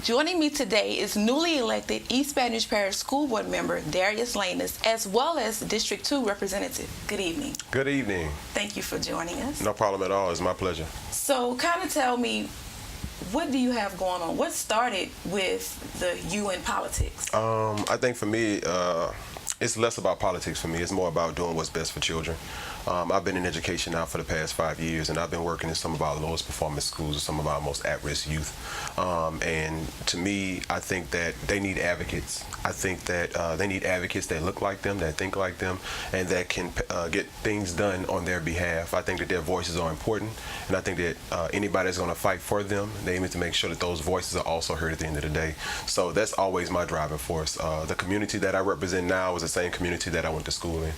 Joining me today is newly elected East Baton Rouge Parish School Board member Dadrius Lanus, as well as District 2 representative. Good evening. Good evening. Thank you for joining us. No problem at all. It's my pleasure. So kind of tell me, what do you have going on? What started with the you in politics? I think for me, it's less about politics for me. It's more about doing what's best for children. I've been in education now for the past 5 years, and I've been working in some of our lowest performing schools and some of our most at-risk youth. And to me, I think that they need advocates. I think that they need advocates that look like them, that think like them, and that can get things done on their behalf. I think that their voices are important, and I think that anybody that's going to fight for them, they need to make sure that those voices are also heard at the end of the day. So that's always my driving force. The community that I represent now is the same community that I went to school in.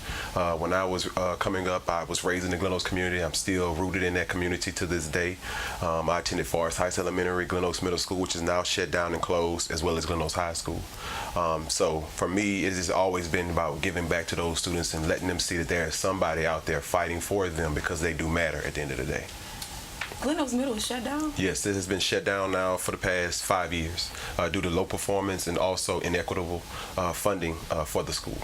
When I was coming up, I was raised in the Glen Oaks community. I'm still rooted in that community to this day. I attended Forest Heights Elementary, Glen Oaks Middle School, which is now shut down and closed, as well as Glen Oaks High School. So for me, it has always been about giving back to those students and letting them see that there is somebody out there fighting for them, because they do matter at the end of the day. Glen Oaks Middle is shut down? Yes, this has been shut down now for the past 5 years due to low performance and also inequitable funding for the school.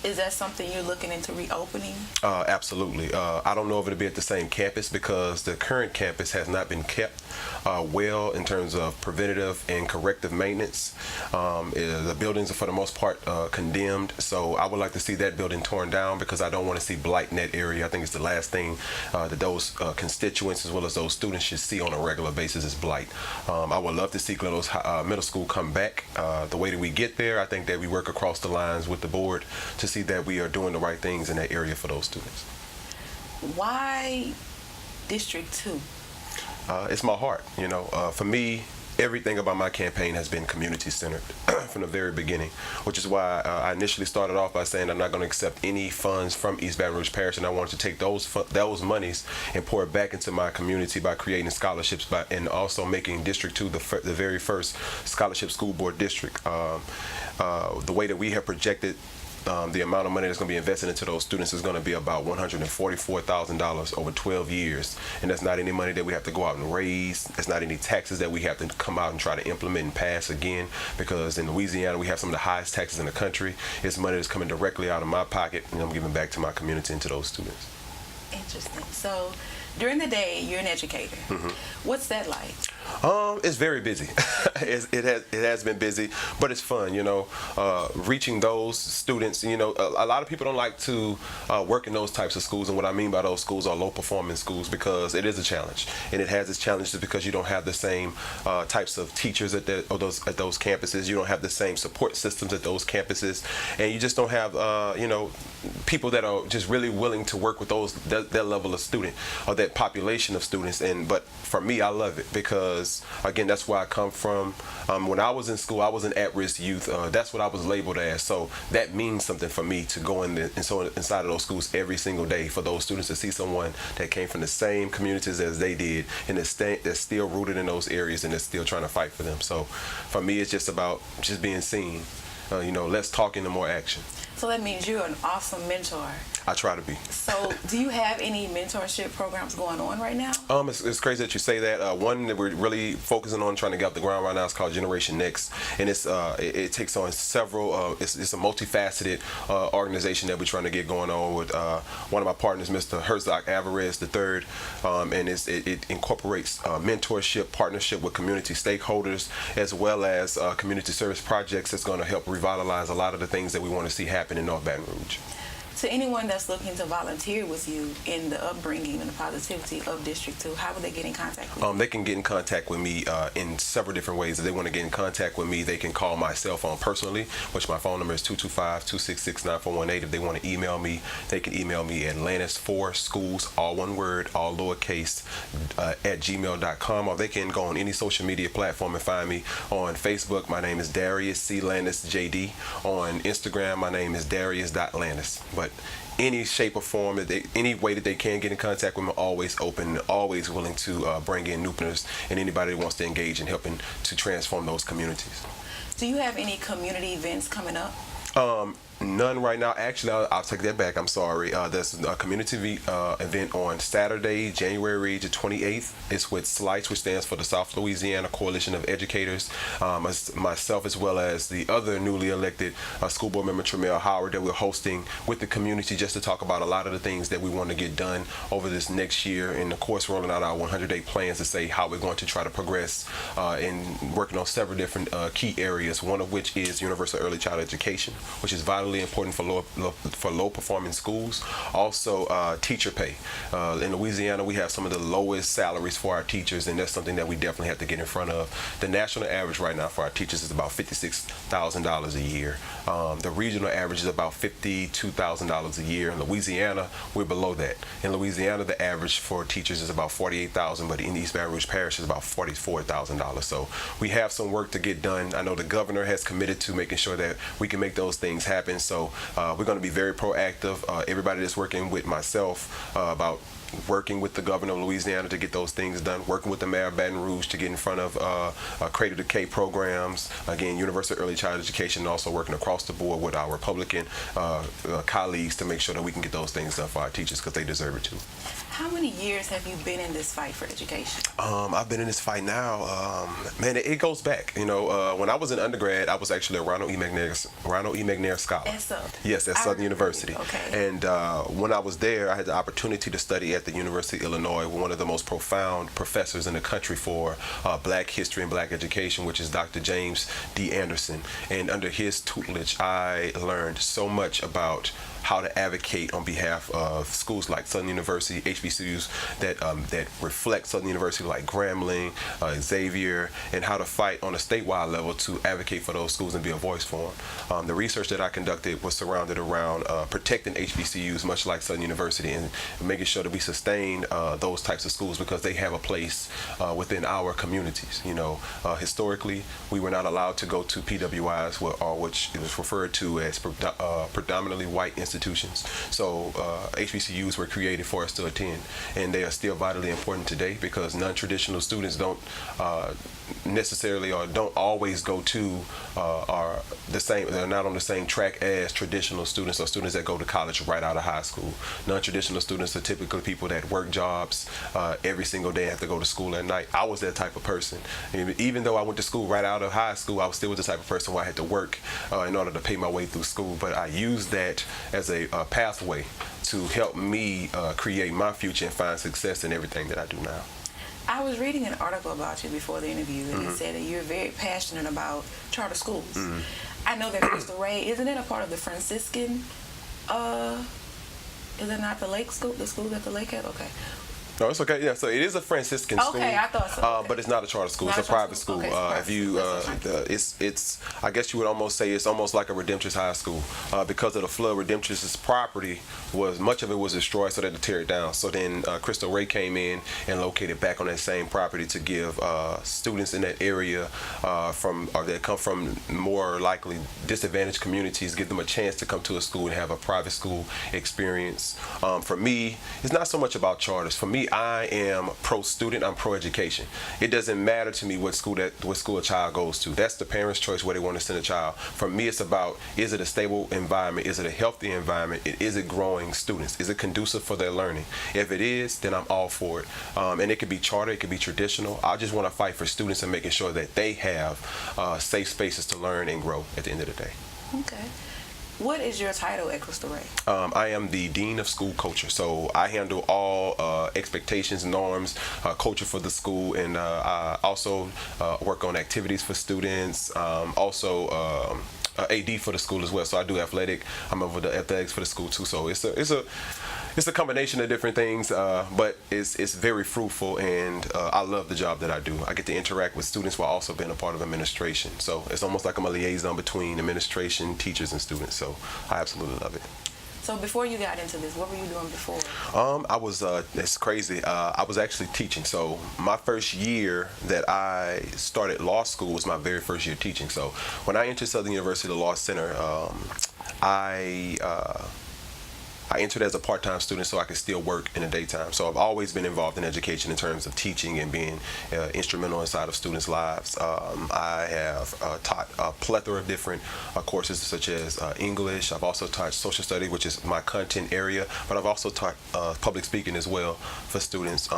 Is that something you're looking into reopening? Absolutely. I don't know if it'll be at the same campus, because the current campus has not been kept well in terms of preventative and corrective maintenance. The buildings are for the most part condemned, so I would like to see that building torn down, because I don't want to see blight in that area. I think it's the last thing that those constituents as well as those students should see on a regular basis is blight. I would love to see Glen Oaks Middle School come back. The way that we get there, I think that we work across the lines with the board to see that we are doing the right things in that area for those students. Why District 2? It's my heart. You know, for me, everything about my campaign has been community-centered from the very beginning, which is why I initially started off by saying I'm not going to accept any funds from East Baton Rouge Parish, and I wanted to take those monies and pour it back into my community by creating scholarships and also making District 2 the very first scholarship school board district. The way that we have projected the amount of money that's going to be invested into those students is going to be about $144,000 over 12 years. And that's not any money that we have to go out and raise. That's not any taxes that we have to come out and try to implement and pass again, because in Louisiana we have some of the highest taxes in the country. It's money that's coming directly out of my pocket, and I'm giving back to my community and to those students. Interesting. So during the day, you're an educator. What's that like? It's very busy. it has been busy, but it's fun, you know, reaching those students. You know, a lot of people don't like to work in those types of schools, and what I mean by those schools are low-performing schools, because it is a challenge, and it has its challenges because you don't have the same types of teachers at those campuses. You don't have the same support systems at those campuses, and you just don't have you know, people that are just really willing to work with that level of student or that population of students. But for me, I love it, because again, that's where I come from. When I was in school, I was an at-risk youth. That's what I was labeled as. So that means something for me to go inside of those schools every single day, for those students to see someone that came from the same communities as they did, and that's still rooted in those areas, and that's still trying to fight for them. So for me, it's just about just being seen. You know, less talking and more action. So that means you're an awesome mentor. I try to be. So do you have any mentorship programs going on right now? It's crazy that you say that. One that we're really focusing on trying to get off the ground right now is called Generation Next, and it takes on several. It's a multifaceted organization that we're trying to get going on with one of my partners, Mr. Herzog Alvarez III, and it incorporates mentorship, partnership with community stakeholders, as well as community service projects that's going to help revitalize a lot of the things that we want to see happen in North Baton Rouge. To anyone that's looking to volunteer with you in the upbringing and the positivity of District 2, how would they get in contact with you? They can get in contact with me in several different ways. If they want to get in contact with me, they can call my cell phone personally, which my phone number is 225-266-9418. If they want to email me, they can email me at Lanus4schools, all one word, all lowercase, at gmail.com, or they can go on any social media platform and find me. On Facebook, my name is Dadrius C. Lanus JD. On Instagram, my name is Darius.Lanus. But any shape or form, any way that they can get in contact with me, I'm always open, always willing to bring in newcomers and anybody that wants to engage in helping to transform those communities. Do you have any community events coming up? None right now. Actually, I'll take that back. I'm sorry. There's a community event on Saturday, January the 28th. It's with SLICE, which stands for the South Louisiana Coalition of Educators. Myself, as well as the other newly elected school board member, Tremel Howard, that we're hosting with the community just to talk about a lot of the things that we want to get done over this next year. And of course, rolling out our 100-day plans to say how we're going to try to progress in working on several different key areas, one of which is universal early child education, which is vitally important for low performing schools. Also teacher pay. In Louisiana, we have some of the lowest salaries for our teachers, and that's something that we definitely have to get in front of. The national average right now for our teachers is about $56,000 a year. The regional average is about $52,000 a year. In Louisiana, we're below that. In Louisiana, the average for teachers is about $48,000, but in East Baton Rouge Parish is about $44,000. So we have some work to get done. I know the governor has committed to making sure that we can make those things happen. So we're going to be very proactive. Everybody that's working with myself about working with the governor of Louisiana to get those things done, working with the mayor of Baton Rouge to get in front of Cradle to K programs, again, universal early child education, and also working across the board with our Republican colleagues to make sure that we can get those things done for our teachers because they deserve it too. How many years have you been in this fight for education? I've been in this fight now, man, it goes back. You know, when I was in undergrad, I was actually a Ronald E. McNair Scholar. Yes, at Southern University. Okay. And when I was there, I had the opportunity to study at the University of Illinois with one of the most profound professors in the country for black history and black education, which is Dr. James D. Anderson. And under his tutelage, I learned so much about how to advocate on behalf of schools like Southern University, HBCUs that reflect Southern University like Grambling, Xavier, and how to fight on a statewide level to advocate for those schools and be a voice for them. The research that I conducted was surrounded around protecting HBCUs, much like Southern University, and making sure that we sustain those types of schools because they have a place within our communities. You know, historically, we were not allowed to go to PWIs, which is referred to as predominantly white institutions. So HBCUs were created for us to attend, and they are still vitally important today because non-traditional students don't necessarily or don't always go to are the same. They're not on the same track as traditional students or students that go to college right out of high school. Non-traditional students are typically people that work jobs every single day and have to go to school at night. I was that type of person. Even though I went to school right out of high school, I was still the type of person where I had to work in order to pay my way through school. But I used that as a pathway to help me create my future and find success in everything that I do now. I was reading an article about you before the interview, and it said that you're very passionate about charter schools. I know that Crystal Ray, isn't it a part of the Franciscan, is it not the Lake School, the school that the Lake had? Okay. No, it's okay. Yeah, so it is a Franciscan school. Okay, I thought so. Okay. But it's not a charter school. Not it's a private school. Okay, If you, it's, I guess you would almost say it's almost like a Redemptorist high school. Because of the flood, Redemptorist's property much of it was destroyed, so they had to tear it down. So then Crystal Ray came in and located back on that same property to give students in that area that come from more likely disadvantaged communities, give them a chance to come to a school and have a private school experience. For me, it's not so much about charters. For me, I am pro-student. I'm pro-education. It doesn't matter to me what school a child goes to. That's the parents' choice where they want to send a child. For me, it's about, is it a stable environment? Is it a healthy environment? Is it growing students? Is it conducive for their learning? If it is, then I'm all for it. And it could be charter, it could be traditional. I just want to fight for students and making sure that they have safe spaces to learn and grow at the end of the day. Okay. What is your title at Crystal Ray? I am the Dean of School Culture, so I handle all expectations, norms, culture for the school, and I also work on activities for students, also AD for the school as well. So I do athletic. I'm over the athletics for the school too. So it's a combination of different things, but it's very fruitful, and I love the job that I do. I get to interact with students while also being a part of administration. So it's almost like I'm a liaison between administration, teachers, and students. So I absolutely love it. So before you got into this, what were you doing before? I was, it's crazy. I was actually teaching. So my first year that I started law school was my very first year teaching. So when I entered Southern University Law Center, I I entered as a part-time student so I could still work in the daytime. So I've always been involved in education in terms of teaching and being instrumental inside of students' lives. I have taught a plethora of different courses such as English. I've also taught social studies, which is my content area, but I've also taught public speaking as well for students.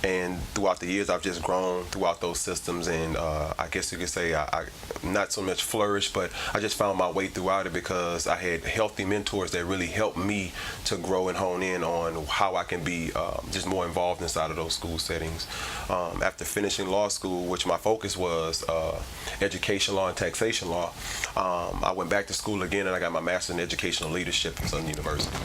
And throughout the years, I've just grown throughout those systems, and I guess you could say I not so much flourished, but I just found my way throughout it because I had healthy mentors that really helped me to grow and hone in on how I can be just more involved inside of those school settings. After finishing law school, which my focus was education law and taxation law, I went back to school again and I got my master's in educational leadership from Southern University,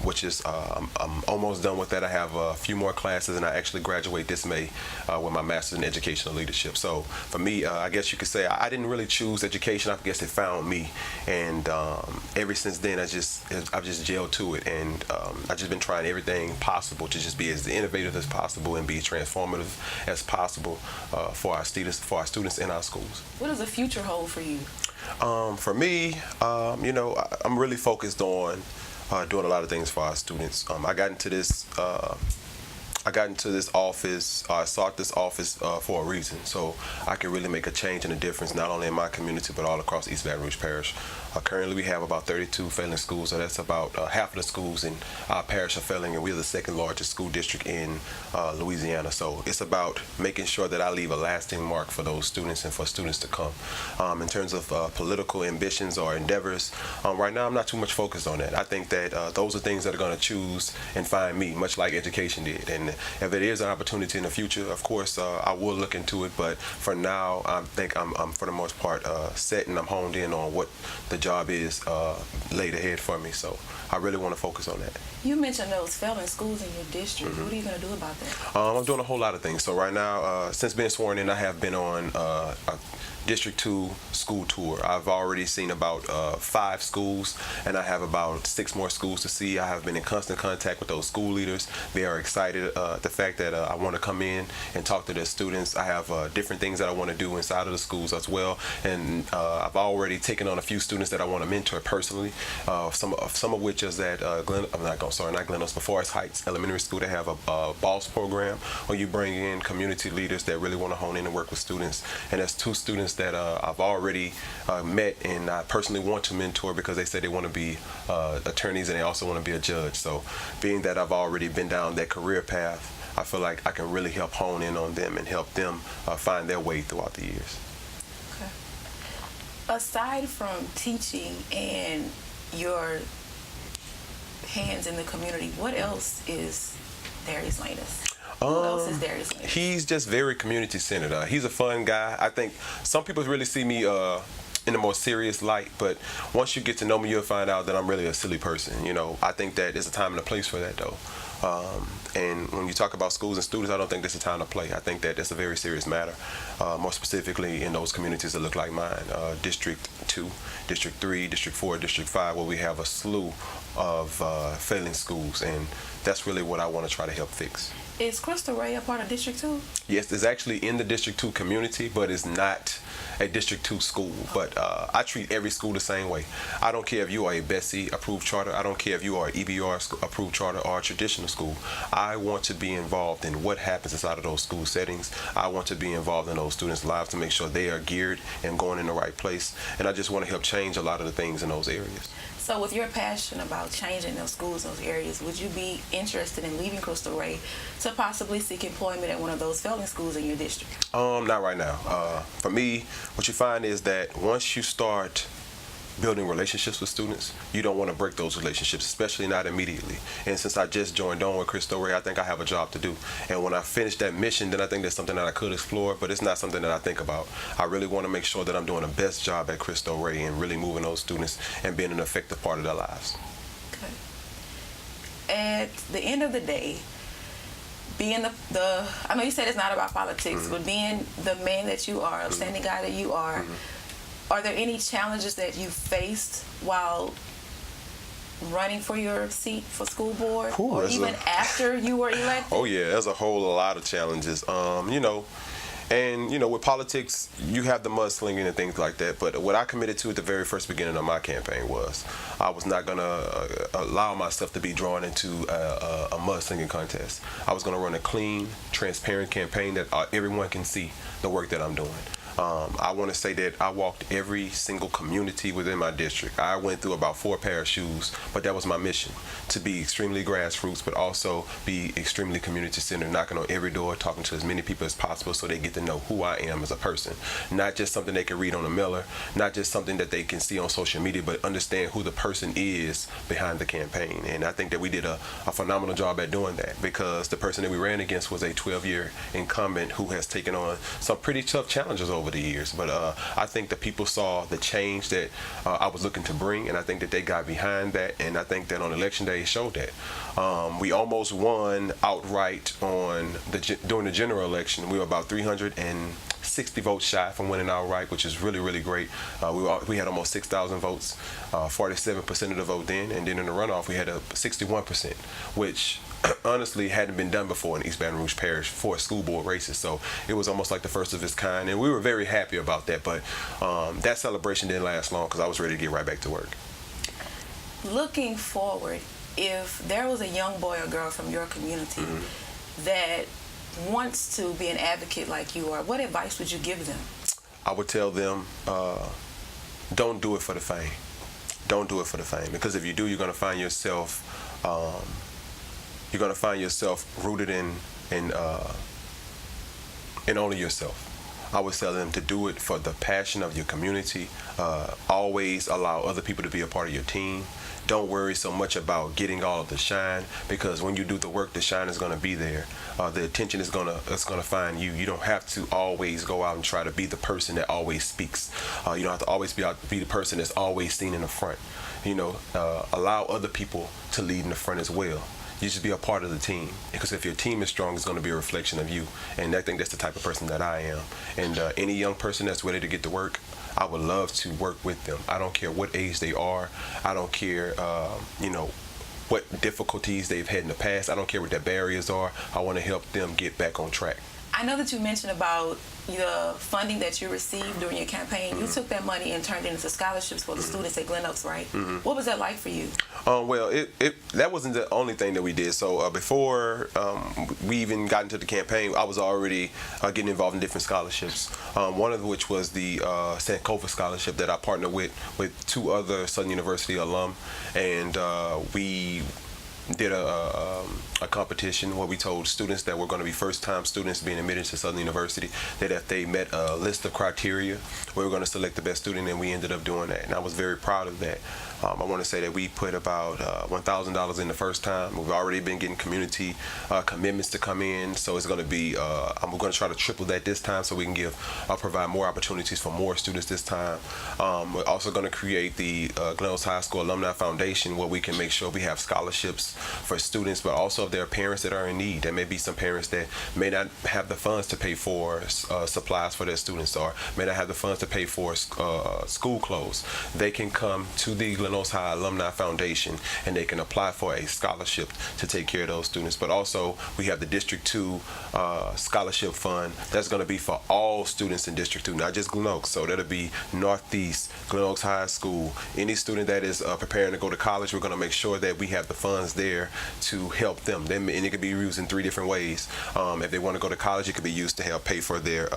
which is I'm almost done with that. I have a few more classes and I actually graduate this May with my master's in educational leadership. So for me, I guess you could say I didn't really choose education. I guess it found me, and ever since then I've just gelled to it, and I've just been trying everything possible to just be as innovative as possible and be transformative as possible for our students in our schools. What does the future hold for you? For me, I'm really focused on doing a lot of things for our students. I got into this office, I sought this office for a reason, so I can really make a change and a difference not only in my community but all across East Baton Rouge Parish. Currently we have about 32 failing schools, so that's about half of the schools in our parish are failing, and we're the second largest school district in Louisiana. So it's about making sure that I leave a lasting mark for those students and for students to come. In terms of political ambitions or endeavors, right now I'm not too much focused on that. I think that those are things that are going to choose and find me, much like education did. And if it is an opportunity in the future, of course, I will look into it. But for now, I think I'm for the most part set, and I'm honed in on what the job is laid ahead for me. So I really want to focus on that. You mentioned those failing schools in your district. Mm-hmm. What are you going to do about that? I'm doing a whole lot of things. So right now, since being sworn in, I have been on a District 2 school tour. I've already seen about 5 schools, and I have about 6 more schools to see. I have been in constant contact with those school leaders. They are excited the fact that I want to come in and talk to their students. I have different things that I want to do inside of the schools as well, and I've already taken on a few students that I want to mentor personally. Some of which is at Lanus, but Forest Heights Elementary School. They have a BOSS program where you bring in community leaders that really want to hone in and work with students, and there's 2 students that I've already met and I personally want to mentor because they say they want to be attorneys and they also want to be a judge. So being that I've already been down that career path, I feel like I can really help hone in on them and help them find their way throughout the years. Okay. Aside from teaching and your hands in the community, what else is Dadrius Lanus? Who else is Dadrius Lanus? He's just very community-centered. He's a fun guy. I think some people really see me in a more serious light, but once you get to know me, you'll find out that I'm really a silly person. You know, I think that there's a time and a place for that, though. And when you talk about schools and students, I don't think this is a time to play. I think that it's a very serious matter, more specifically in those communities that look like mine, District 2, District 3, District 4, District 5, where we have a slew of failing schools, and that's really what I want to try to help fix. Is Crystal Ray a part of District 2? Yes, it's actually in the District 2 community, but it's not a District 2 school. But I treat every school the same way. I don't care if you are a BESI approved charter. I don't care if you are EBR approved charter or a traditional school. I want to be involved in what happens inside of those school settings. I want to be involved in those students' lives to make sure they are geared and going in the right place. And I just want to help change a lot of the things in those areas. So with your passion about changing those schools, those areas, would you be interested in leaving Crystal Ray to possibly seek employment at one of those failing schools in your district? Not right now. For me, what you find is that once you start building relationships with students, you don't want to break those relationships, especially not immediately. And since I just joined on with Crystal Ray, I think I have a job to do. And when I finish that mission, then I think that's something that I could explore, but it's not something that I think about. I really want to make sure that I'm doing the best job at Crystal Ray and really moving those students and being an effective part of their lives. Okay. At the end of the day, being the I know you said it's not about politics, mm-hmm. but being the man that you are, outstanding guy that you are, mm-hmm. Are there any challenges that you faced while running for your seat for school board, or even after you were elected? Oh yeah, there's a whole lot of challenges. You know, And, you know, with politics, you have the mudslinging and things like that. But what I committed to at the very first beginning of my campaign was I was not going to allow myself to be drawn into a mudslinging contest. I was going to run a clean, transparent campaign that everyone can see the work that I'm doing. I want to say that I walked every single community within my district. I went through about 4 pair of shoes, but that was my mission, to be extremely grassroots, but also be extremely community-centered, knocking on every door, talking to as many people as possible so they get to know who I am as a person. Not just something they can read on a mailer, not just something that they can see on social media, but understand who the person is behind the campaign. And I think that we did a phenomenal job at doing that, because the person that we ran against was a 12-year incumbent who has taken on some pretty tough challenges over the years. But I think the people saw the change that I was looking to bring, and I think that they got behind that, and I think that on election day it showed that. We almost won outright during the general election. We were about 360 votes shy from winning outright, which is really, really great. We had almost 6,000 votes, 47% of the vote then, and then in the runoff we had a 61%, which honestly hadn't been done before in East Baton Rouge Parish for school board races. So it was almost like the first of its kind, and we were very happy about that. But that celebration didn't last long because I was ready to get right back to work. Looking forward, if there was a young boy or girl from your community that wants to be an advocate like you are, what advice would you give them? I would tell them, don't do it for the fame. Don't do it for the fame, because if you do, you're going to find yourself rooted in only yourself. I would tell them to do it for the passion of your community. Always allow other people to be a part of your team. Don't worry so much about getting all of the shine, because when you do the work, the shine is going to be there. The attention is going to find you. You don't have to always go out and try to be the person that always speaks. You don't have to always be the person that's always seen in the front. You know, allow other people to lead in the front as well. You should be a part of the team, because if your team is strong, it's going to be a reflection of you. And I think that's the type of person that I am. And any young person that's ready to get to work, I would love to work with them. I don't care what age they are. I don't care, what difficulties they've had in the past. I don't care what their barriers are. I want to help them get back on track. I know that you mentioned about the funding that you received during your campaign. You took that money and turned it into scholarships for the students at Glen Oaks, right? What was that like for you? Well, that wasn't the only thing that we did. So before we even got into the campaign, I was already getting involved in different scholarships. One of which was the Sankofa Scholarship that I partnered with 2 other Southern University alum, and we did a competition where we told students that were going to be first-time students being admitted to Southern University that if they met a list of criteria, we were going to select the best student, and we ended up doing that. And I was very proud of that. I want to say that we put about $1,000 in the first time. We've already been getting community commitments to come in, so it's going to be, I'm going to try to triple that this time so we can provide more opportunities for more students this time. We're also going to create the Glen Oaks High School Alumni Foundation, where we can make sure we have scholarships for students, but also if there are parents that are in need. There may be some parents that may not have the funds to pay for supplies for their students, or may not have the funds to pay for school clothes. They can come to the Glen Oaks High Alumni Foundation and they can apply for a scholarship to take care of those students. But also we have the District 2 scholarship fund that's going to be for all students in District 2, not just Glen Oaks. So that'll be Northeast, Glen Oaks High School. Any student that is preparing to go to college, we're going to make sure that we have the funds there to help them. And it could be used in 3 different ways. If they want to go to college, it could be used to help pay for their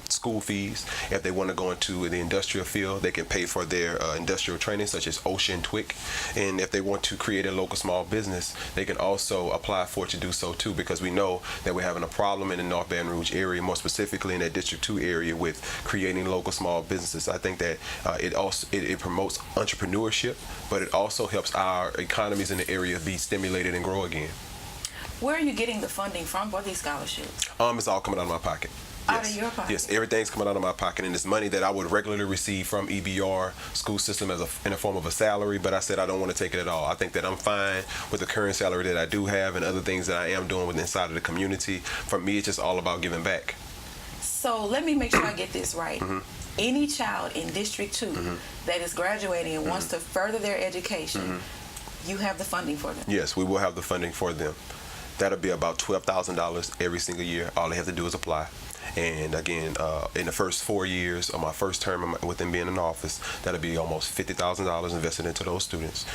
school fees. If they want to go into the industrial field, they can pay for their industrial training, such as OSHA and TWIC. And if they want to create a local small business, they can also apply for it to do so too, because we know that we're having a problem in the North Baton Rouge area, more specifically in that District 2 area, with creating local small businesses. I think that it promotes entrepreneurship, but it also helps our economies in the area be stimulated and grow again. Where are you getting the funding from for these scholarships? It's all coming out of my pocket. Out of your pocket? Yes, everything's coming out of my pocket, and it's money that I would regularly receive from EBR school system in the form of a salary, but I said I don't want to take it at all. I think that I'm fine with the current salary that I do have and other things that I am doing within inside of the community. For me, it's just all about giving back. So let me make sure I get this right. Any child in District 2 that is graduating and wants to further their education, you have the funding for them? Yes, we will have the funding for them. That'll be about $12,000 every single year. All they have to do is apply. And again, in the first 4 years of my first term within being in office, that'll be almost $50,000 invested into those students.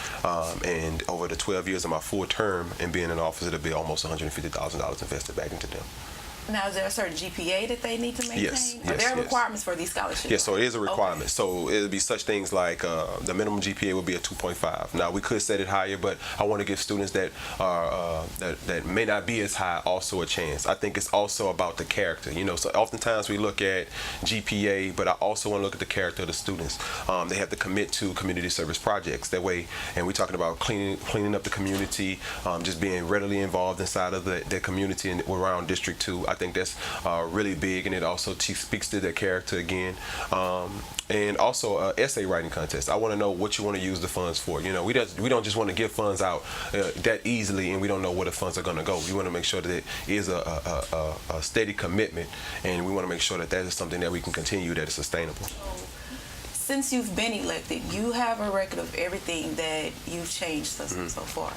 And over the 12 years of my full term and being in office, it'll be almost $150,000 invested back into them. Now, is there a certain GPA that they need to maintain? Yes, Are there yes. requirements for these scholarships? Yes, so it is a requirement. Okay. So it'll be such things like the minimum GPA would be a 2.5. Now we could set it higher, but I want to give students that are that may not be as high also a chance. I think it's also about the character. You know, so oftentimes we look at GPA, but I also want to look at the character of the students. They have to commit to community service projects. That way, and we're talking about cleaning up the community, just being readily involved inside of the community and around District 2. I think that's really big, and it also speaks to their character again. And also essay writing contest. I want to know what you want to use the funds for. You know, we don't just want to give funds out that easily, and we don't know where the funds are going to go. We want to make sure that it is a steady commitment, and we want to make sure that that is something that we can continue, that is sustainable. Since you've been elected, you have a record of everything that you've changed so far.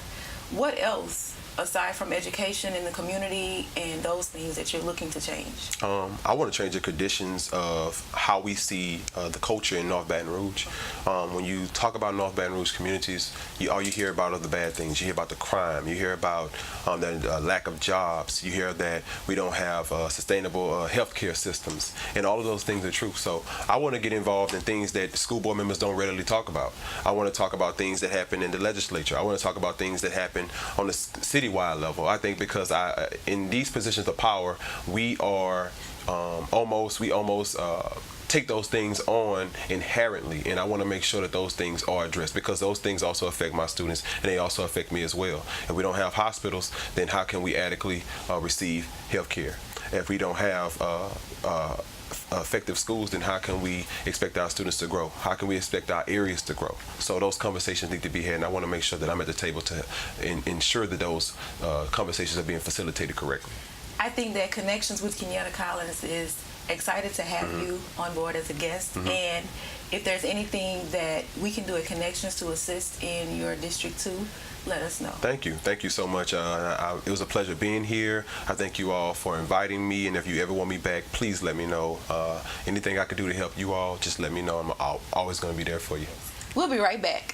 What else, aside from education in the community and those things, that you're looking to change? I want to change the conditions of how we see the culture in North Baton Rouge. When you talk about North Baton Rouge communities, all you hear about are the bad things. You hear about the crime. You hear about the lack of jobs. You hear that we don't have sustainable healthcare systems, and all of those things are true. So I want to get involved in things that school board members don't readily talk about. I want to talk about things that happen in the legislature. I want to talk about things that happen on the citywide level. I think because in these positions of power, we are almost take those things on inherently, and I want to make sure that those things are addressed, because those things also affect my students and they also affect me as well. If we don't have hospitals, then how can we adequately receive health care? If we don't have effective schools, then how can we expect our students to grow? How can we expect our areas to grow? So those conversations need to be had, and I want to make sure that I'm at the table to ensure that those conversations are being facilitated correctly. I think that Connections with Kenyatta Collins is excited to have you on board as a guest, and if there's anything that we can do at Connections to assist in your District 2, let us know. Thank you so much. It was a pleasure being here. I thank you all for inviting me, and if you ever want me back, please let me know. Anything I can do to help you all, just let me know. I'm always going to be there for you. We'll be right back.